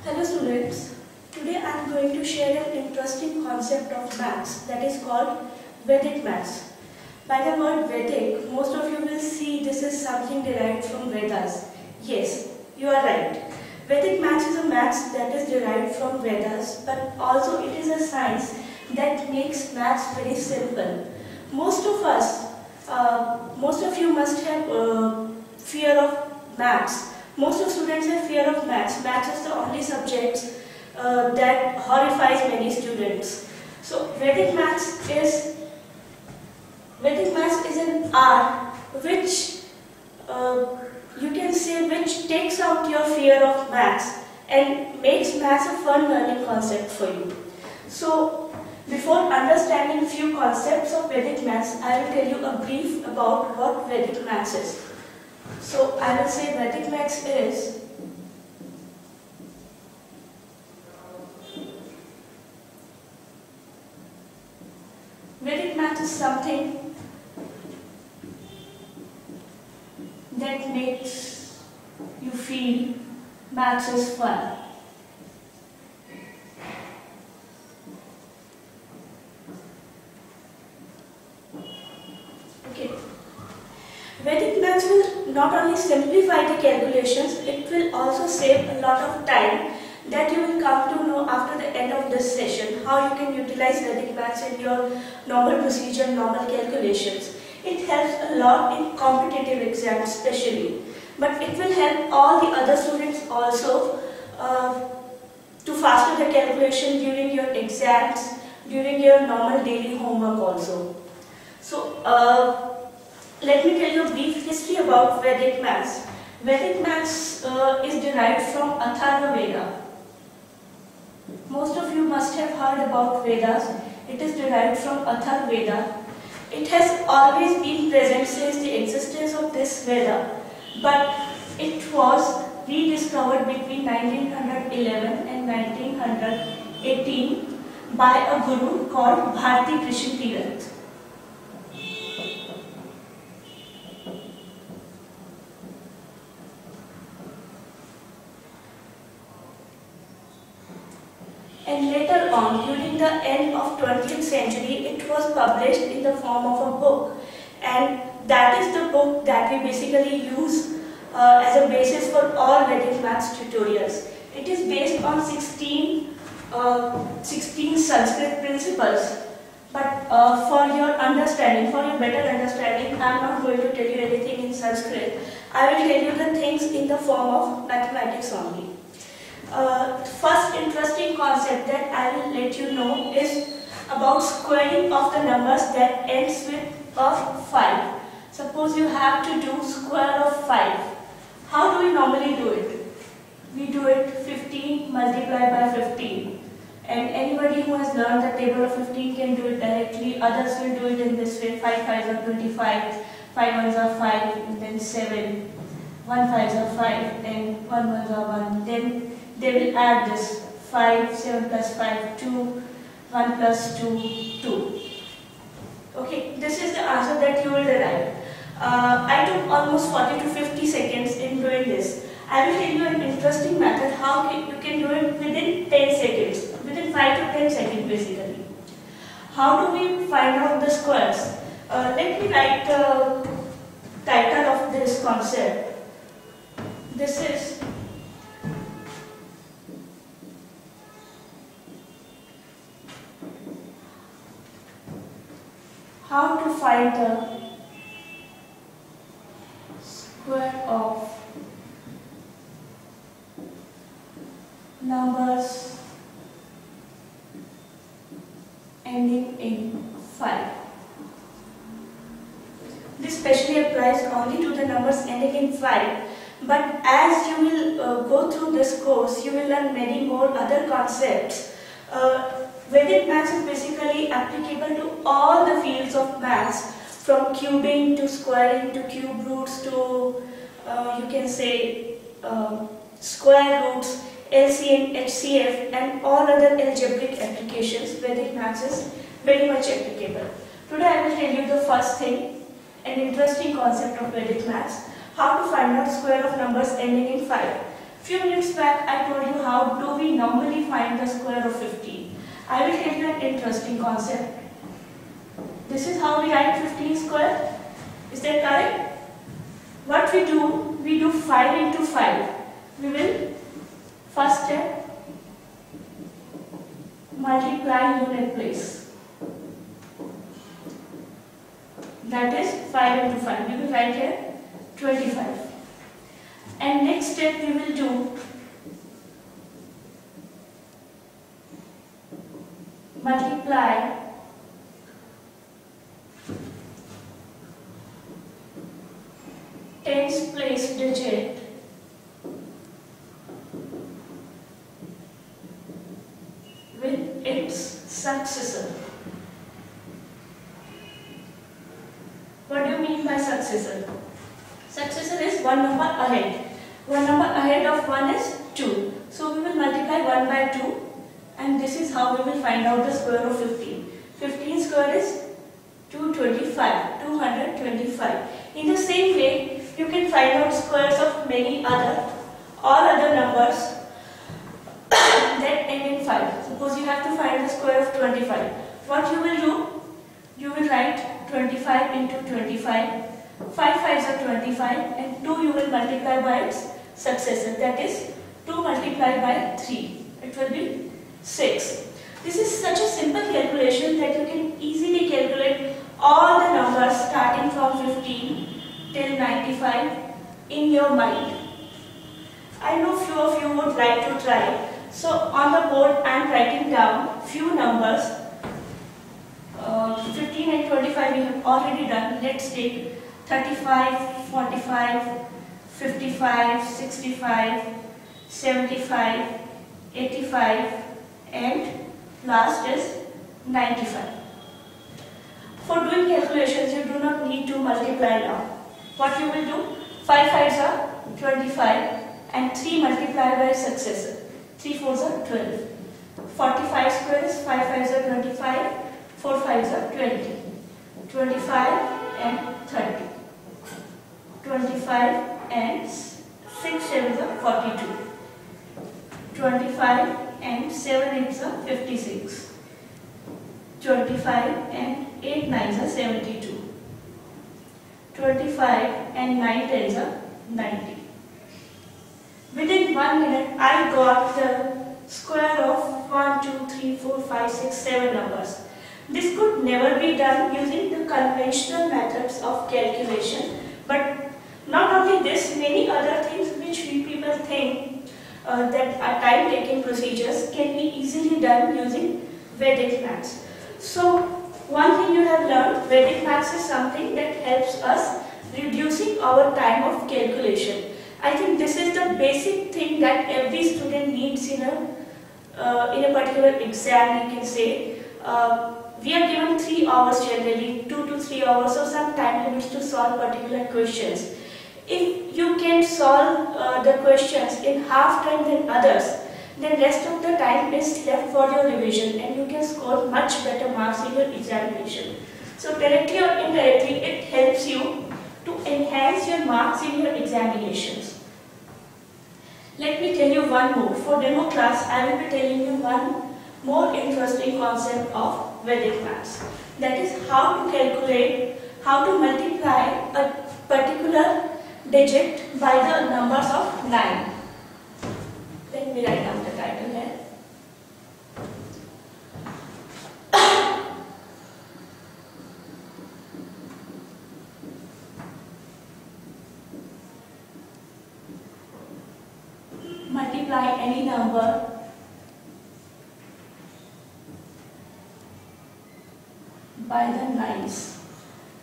Hello students, today I am going to share an interesting concept of maths that is called Vedic maths. By the word Vedic, most of you will see this is something derived from Vedas. Yes, you are right. Vedic maths is a maths that is derived from Vedas, but also it is a science that makes maths very simple. Most of you must have fear of maths. Most of students have fear of maths. Maths is the only subject that horrifies many students. So Vedic maths is an art which you can say which takes out your fear of maths and makes maths a fun learning concept for you. So before understanding few concepts of Vedic maths, I will tell you a brief about what Vedic maths is. So I will say Vedic maths is something that makes you feel maths is fun. Okay. Vedic maths will not only simplify the calculations, it will also save a lot of time that you will come to know after the end of this session, how you can utilize Vedic maths in your normal procedure, normal calculations. It helps a lot in competitive exams especially, but it will help all the other students also to faster the calculation during your exams, during your normal daily homework also. So let me tell you a brief history about Vedic maths. Vedic maths is derived from Atharva Veda. Most of you must have heard about Vedas. It is derived from Atharva Veda. It has always been present since the existence of this Veda, but it was rediscovered between 1911 and 1918 by a guru called Bharti Krishan Tirath. And later on, during the end of 20th century, it was published in the form of a book. And that is the book that we basically use as a basis for all Vedic maths tutorials. It is based on 16 Sanskrit principles. But for your understanding, for your better understanding, I am not going to tell you anything in Sanskrit. I will tell you the things in the form of mathematics only. First interesting concept that I will let you know is about squaring of the numbers that ends with a 5. Suppose you have to do square of 5. How do we normally do it? We do it 15 multiplied by 15. And anybody who has learned the table of 15 can do it directly. Others will do it in this way. 5 5s are 25, 5 1s are 5, and then 7. 1 5s are 5, and 1 1s are 1. Then they will add this 5, 7 plus 5, 2, 1 plus 2, 2. Okay, this is the answer that you will derive. I took almost 40 to 50 seconds in doing this. I will tell you an interesting method how you can do it within 10 seconds, within 5 to 10 seconds basically. How do we find out the squares? Let me write the title of this concept. This is how to find the square of numbers ending in 5. This specially applies only to the numbers ending in 5, but as you will go through this course, you will learn many more other concepts. Vedic maths is basically applicable to all the fields of maths, from cubing to squaring to cube roots to you can say square roots, LCM, HCF, and all other algebraic applications. Vedic maths is very much applicable. Today I will tell you the first thing, an interesting concept of Vedic maths, how to find out square of numbers ending in 5. Few minutes back I told you how do we normally find the square of 15. I will tell you an interesting concept. This is how we write 15 square. Is that correct? What we do 5 into 5. We will first step multiply unit place. That is 5 into 5. We will write here 25. And next step we will do multiply tens place digit with its successor. What do you mean by successor? Successor is one number ahead. One number ahead of 1 is 2. So we will multiply 1 by 2 and this is how we will find out the square of 15. 15 square is 225. 225. In the same way, you can find out squares of many all other numbers that end in 5. Suppose you have to find the square of 25. What you will do? You will write 25 into 25. 5 5s are 25 and 2 you will multiply by its successor, that is 2 multiplied by 3. It will be 6. This is such a simple calculation that you can easily calculate all the numbers starting from 15 till 95 in your mind. I know few of you would like to try. So on the board I am writing down few numbers. 15 and 25 we have already done. Let's take 35, 45, 55, 65, 75, 85 and last is 95. For doing calculations you do not need to multiply now. What you will do? 5 5s are 25 and 3 multiplied by successor. 3 4s are 12. 45 square is 5 5s are 25, 4 5s are 20. 25 and 30. 25 and 6 7s are 42. 25 and 7 8s are 56. 25 and 8 9s are 72. 25 and 9 10s are 90. Within 1 minute I got the square of 1, 2, 3, 4, 5, 6, 7 numbers. This could never be done using the conventional methods of calculation, but not only this, many other things which we people think that are time-taking procedures can be easily done using Vedic maths. So one thing you have learned, Vedic maths is something that helps us reducing our time of calculation. I think this is the basic thing that every student needs in a particular exam, you can say. We are given 3 hours generally, 2 to 3 hours or some time limits to solve particular questions. If you can solve the questions in half time than others, then rest of the time is left for your revision and you can score much better marks in your examination. So directly or indirectly, it helps you to enhance your marks in your examinations. Let me tell you one more. For demo class, I will be telling you one more interesting concept of Vedic maths. That is how to calculate, how to multiply a particular digit by the numbers of 9. Let me write down the title here. Multiply any number by the 9s.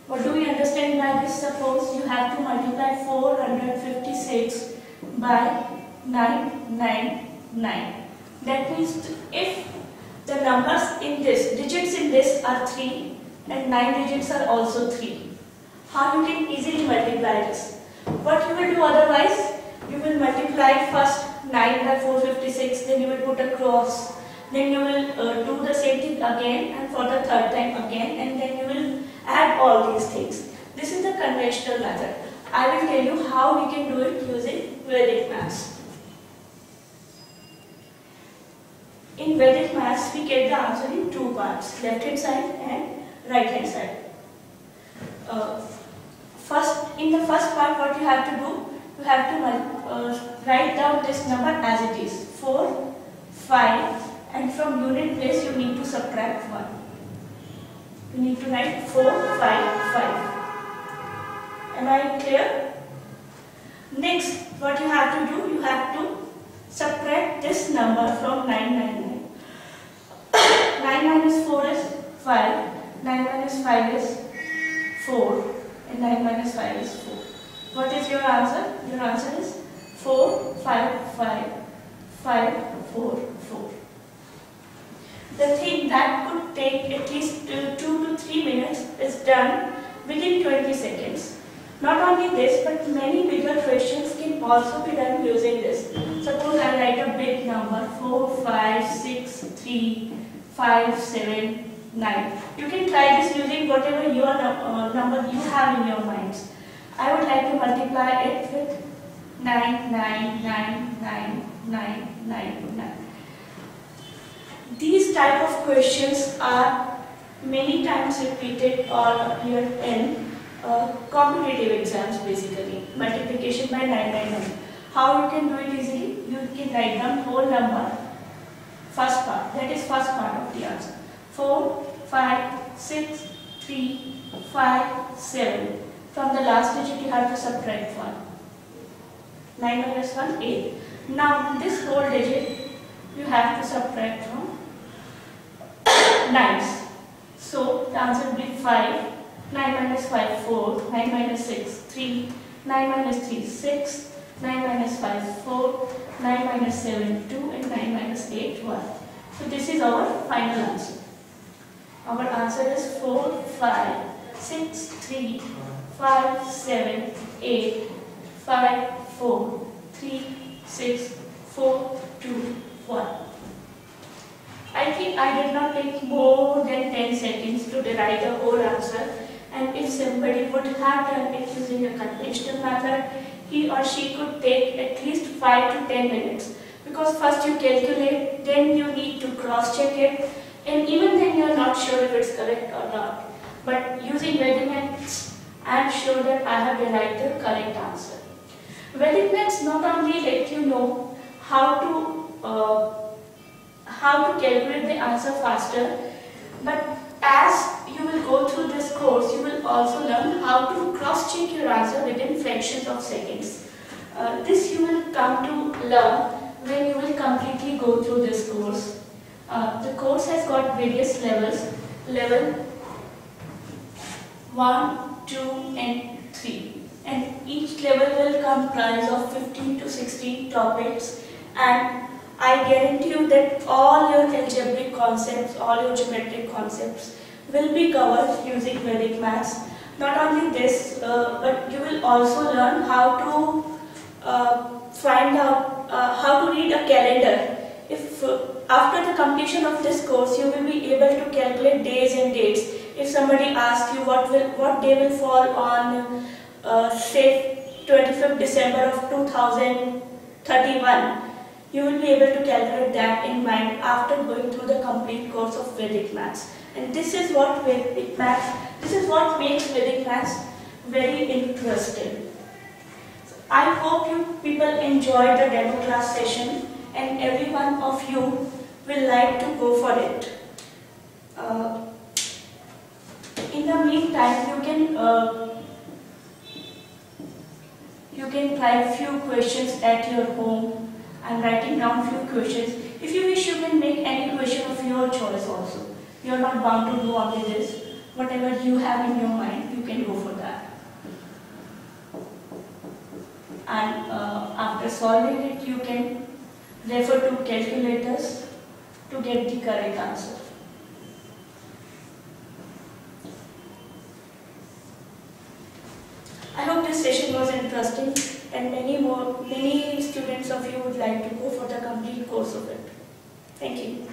What do we understand by this? Suppose you have to multiply 456 by 999. That means if the numbers in this, digits in this are 3 and 9 digits are also 3, how you can easily multiply this? What you will do otherwise? You will multiply first 9 by 456, then you will put a cross, then you will do the same thing again and for the third time again, and then you will add all these things. This is the conventional method. I will tell you how we can do it using Vedic maths. in Vedic maths we get the answer in two parts, left hand side and right hand side. In the first part, what you have to do, you have to write down this number as it is, 4, 5, and from unit place you need to subtract 1. You need to write 4, 5, 5. Am I clear? Next, what you have to do, you have to subtract this number from 999. 9 minus 4 is 5, 9 minus 5 is 4, and 9 minus 5 is 4. What is your answer? Your answer is 4, 5, 5, 5, 4, 4. The thing that could take at least 2 to 3 minutes is done within 20 seconds. Not only this, but many bigger questions can also be done using this. Suppose I write a big number, 4, 5, 6, 3, 5, 7, 9. You can try this using whatever your number you have in your minds. I would like to multiply it with 9, 9, 9, 9, 9, 9, 9. These type of questions are many times repeated or appear in competitive exams, basically. Multiplication by 999. How you can do it easily? You can write down whole number, first part, that is first part of the answer. 4, 5, 6, 3, 5, 7. From the last digit you have to subtract 1. 9 minus 1, 8. Now this whole digit you have to subtract from 9s. So the answer will be 5. 9 minus 5, 4. 9 minus 6, 3. 9 minus 3, 6. 9 minus 5, 4. 9 minus 7, 2. And 9 minus 8, 1. So this is our final answer. Our answer is 4, 5, 6, 3, 5, 7, 8, 5, 4, 3, 6, 4, 2, 1. I think I did not take more than 10 seconds to derive the whole answer, and if somebody would have done it using a conventional method, he or she could take at least 5 to 10 minutes, because first you calculate, then you need to cross check it, and even then you are not sure if it's correct or not. But using Vedic maths, I am sure that I have derived the correct answer. Vedic maths not only let you know how to calculate the answer faster, but as you will go through this course, you will also learn how to cross-check your answer within fractions of seconds. This you will come to learn when you will completely go through this course. The course has got various levels, level 1, 2 and 3, and each level will comprise of 15 to 16 topics, and I guarantee you that all your algebraic concepts, all your geometric concepts will be covered using Vedic maths. Not only this, but you will also learn how to find out how to read a calendar. If after the completion of this course, you will be able to calculate days and dates. If somebody asks you what day will fall on, say 25th December of 2031, you will be able to calculate that in mind after going through the complete course of Vedic maths. And this is what makes Vedic maths very interesting. So I hope you people enjoyed the demo class session, and every one of you will like to go for it. In the meantime, you can try few questions at your home. I'm writing down few questions. If you wish, you can make any question of your choice also. You are not bound to do only this. Whatever you have in your mind, you can go for that. And after solving it, you can refer to calculators to get the correct answer. I hope this session was interesting, and many students of you would like to go for the complete course of it. Thank you.